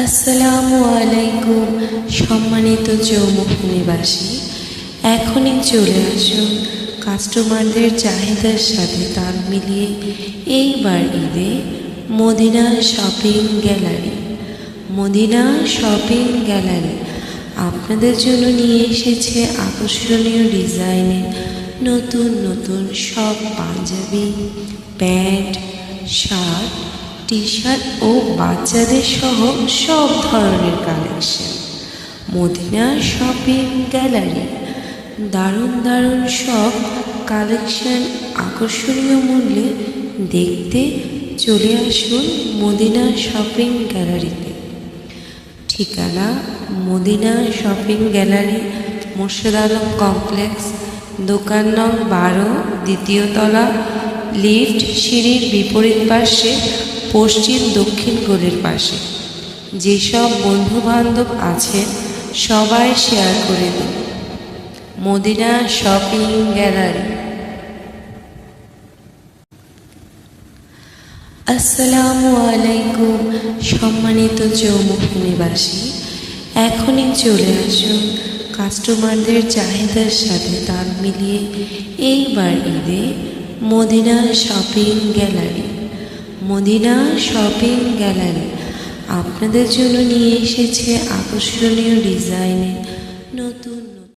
আসসালামু আলাইকুম সম্মানিত চৌমুখনিবাসী, এখনই চলে আসুন কাস্টমারদের চাহিদার সাথে তাল মিলিয়ে এইবার ঈদে Madina shopping gallery. Madina shopping gallery আপনাদের জন্য নিয়ে এসেছে আকর্ষণীয় ডিজাইনের নতুন নতুন সব panjabi, pant, shirt, T shirt ও বাচ্চাদের সহ সব ধরনের কালেকশন। মদিনা শপিং গ্যালারি দারুণ দারুণ সব কালেকশন আকর্ষণীয় মূল্যে দেখতে চলে আসুন মদিনা শপিং গ্যালারিতে। ঠিকানা Madina shopping gallery, Morshed Alam complex, দোকান নং 12, দ্বিতীয় তলা, লিফট সিঁড়ির বিপরীত পাশে পশ্চিম দক্ষিণ কোণের পাশে। যেসব বন্ধু বান্ধব আছেন সবাই শেয়ার করে দিন। Madina shopping gallery. আসসালামু আলাইকুম সম্মানিত চৌমুখনিবাসী, এখনই চলে আসুন কাস্টমারদের চাহিদার সাথে তাল মিলিয়ে এইবার ঈদে Madina shopping gallery. Madina shopping gallery আপনাদের জন্য নিয়ে এসেছে আকর্ষণীয় ডিজাইনের নতুন